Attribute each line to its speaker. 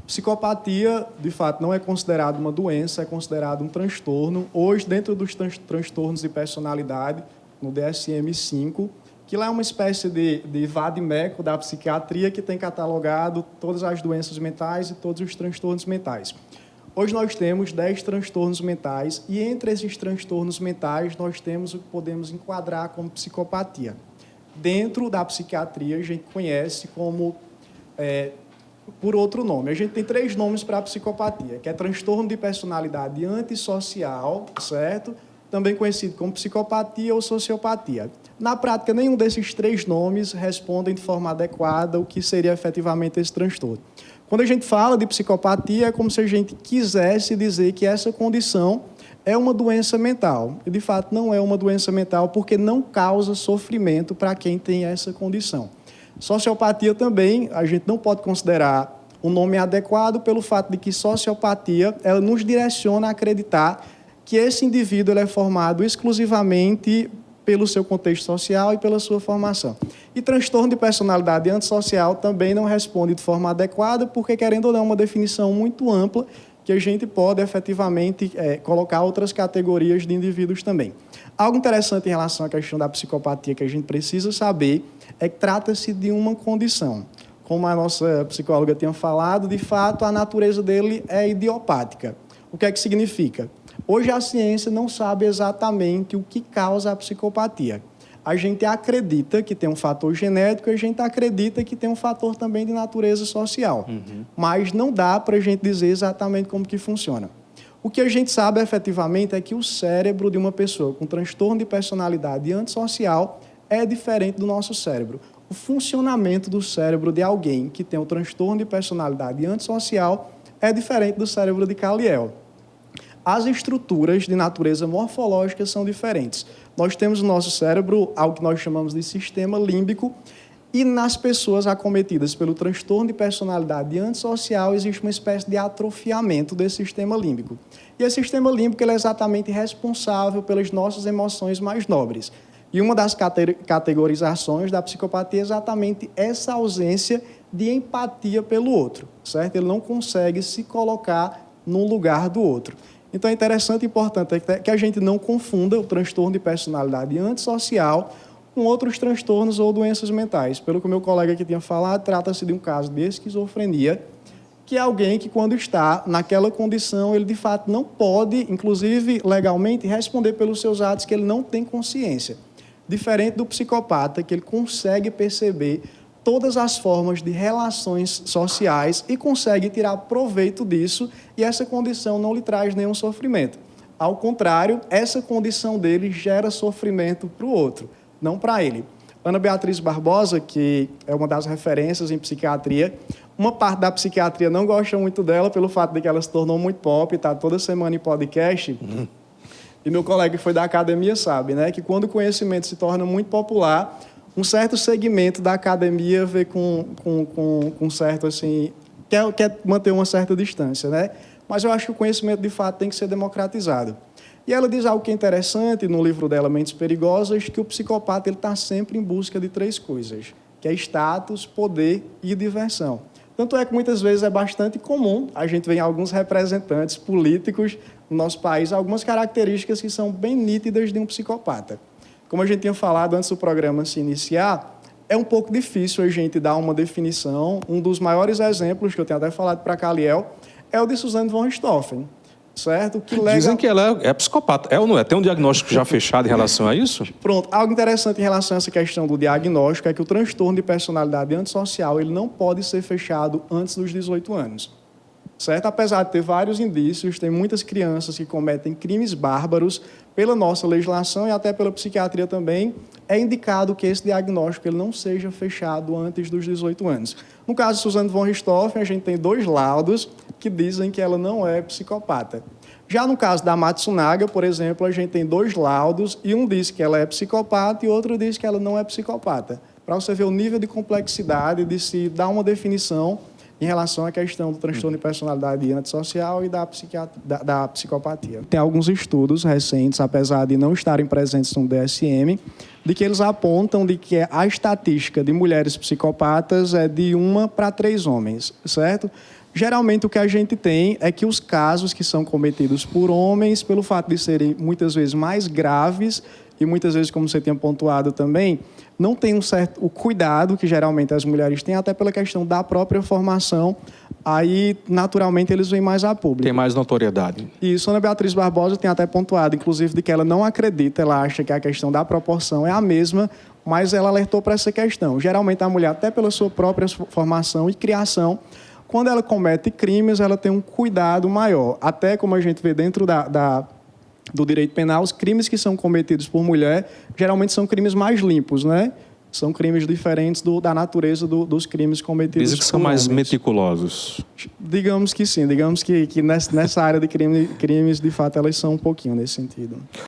Speaker 1: Psicopatia, de fato, não é considerado uma doença, é considerado um transtorno. Hoje, dentro dos transtornos de personalidade, no DSM-5, que lá é uma espécie de vade-mecum da psiquiatria que tem catalogado todas as doenças mentais e todos os transtornos mentais. Hoje nós temos 10 transtornos mentais e entre esses transtornos mentais nós temos o que podemos enquadrar como psicopatia. Dentro da psiquiatria a gente conhece como, por outro nome. A gente tem 3 nomes para a psicopatia, que é transtorno de personalidade antissocial, certo? Também conhecido como psicopatia ou sociopatia. Na prática, nenhum desses 3 nomes respondem de forma adequada o que seria efetivamente esse transtorno. Quando a gente fala de psicopatia, é como se a gente quisesse dizer que essa condição é uma doença mental. E, de fato, não é uma doença mental porque não causa sofrimento para quem tem essa condição. Sociopatia também, a gente não pode considerar um nome adequado pelo fato de que sociopatia ela nos direciona a acreditar que esse indivíduo ele é formado exclusivamente pelo seu contexto social e pela sua formação. E transtorno de personalidade antissocial também não responde de forma adequada, porque, querendo ou não, é uma definição muito ampla que a gente pode, efetivamente, colocar outras categorias de indivíduos também. Algo interessante em relação à questão da psicopatia que a gente precisa saber é que trata-se de uma condição. Como a nossa psicóloga tinha falado, de fato, a natureza dele é idiopática. O que é que significa? Hoje a ciência não sabe exatamente o que causa a psicopatia. A gente acredita que tem um fator genético e a gente acredita que tem um fator também de natureza social. Mas não dá para a gente dizer exatamente como que funciona. O que a gente sabe efetivamente é que o cérebro de uma pessoa com transtorno de personalidade antissocial é diferente do nosso cérebro. O funcionamento do cérebro de alguém que tem o transtorno de personalidade antissocial é diferente do cérebro de Kaliel. As estruturas de natureza morfológica são diferentes. Nós temos no nosso cérebro algo que nós chamamos de sistema límbico e nas pessoas acometidas pelo transtorno de personalidade antissocial existe uma espécie de atrofiamento desse sistema límbico. E esse sistema límbico ele é exatamente responsável pelas nossas emoções mais nobres. E uma das categorizações da psicopatia é exatamente essa ausência de empatia pelo outro, certo? Ele não consegue se colocar no lugar do outro. Então, é interessante e importante que a gente não confunda o transtorno de personalidade antissocial com outros transtornos ou doenças mentais. Pelo que o meu colega aqui tinha falado, trata-se de um caso de esquizofrenia, que é alguém que, quando está naquela condição, ele, de fato, não pode, inclusive legalmente, responder pelos seus atos que ele não tem consciência. Diferente do psicopata, que ele consegue perceber todas as formas de relações sociais e consegue tirar proveito disso, e essa condição não lhe traz nenhum sofrimento. Ao contrário, essa condição dele gera sofrimento para o outro, não para ele. Ana Beatriz Barbosa, que é uma das referências em psiquiatria, uma parte da psiquiatria não gosta muito dela pelo fato de que ela se tornou muito pop, está toda semana em podcast. E meu colega que foi da academia sabe, né, que quando o conhecimento se torna muito popular, um certo segmento da academia vê com certo, assim, quer manter uma certa distância, né? Mas eu acho que o conhecimento, de fato, tem que ser democratizado. E ela diz algo que é interessante no livro dela, Mentes Perigosas, que o psicopata está sempre em busca de 3 coisas, que é status, poder e diversão. Tanto é que muitas vezes é bastante comum, a gente vê em alguns representantes políticos no nosso país, algumas características que são bem nítidas de um psicopata. Como a gente tinha falado antes do programa se iniciar, é um pouco difícil a gente dar uma definição. Um dos maiores exemplos, que eu tenho até falado para a Kaliel, é o de Suzanne von Richthofen, certo?
Speaker 2: Dizem que ela é psicopata. É ou não é? Tem um diagnóstico já fechado em relação a isso?
Speaker 1: Pronto. Algo interessante em relação a essa questão do diagnóstico é que o transtorno de personalidade antissocial ele não pode ser fechado antes dos 18 anos. Certo? Apesar de ter vários indícios, tem muitas crianças que cometem crimes bárbaros pela nossa legislação e até pela psiquiatria também, é indicado que esse diagnóstico ele não seja fechado antes dos 18 anos. No caso de Suzanne von Richthofen, a gente tem 2 laudos que dizem que ela não é psicopata. Já no caso da Matsunaga, por exemplo, a gente tem 2 laudos e um diz que ela é psicopata e outro diz que ela não é psicopata. Para você ver o nível de complexidade de se dar uma definição em relação à questão do transtorno de personalidade antissocial e da psicopatia. Tem alguns estudos recentes, apesar de não estarem presentes no DSM, de que eles apontam de que a estatística de mulheres psicopatas é de 1 para 3 homens, certo? Geralmente, o que a gente tem é que os casos que são cometidos por homens, pelo fato de serem muitas vezes mais graves e muitas vezes, como você tinha pontuado também, não tem o cuidado que geralmente as mulheres têm, até pela questão da própria formação, aí naturalmente eles vêm mais a público.
Speaker 2: Tem mais notoriedade.
Speaker 1: E isso, Ana Beatriz Barbosa tem até pontuado, inclusive, de que ela não acredita, ela acha que a questão da proporção é a mesma, mas ela alertou para essa questão. Geralmente a mulher, até pela sua própria formação e criação, quando ela comete crimes, ela tem um cuidado maior. Até como a gente vê dentro do direito penal, os crimes que são cometidos por mulher geralmente são crimes mais limpos, né? São crimes diferentes da natureza dos crimes cometidos
Speaker 2: Dizem que são mais meticulosos.
Speaker 1: Digamos que sim, digamos que nessa área de crimes, de fato, elas são um pouquinho nesse sentido.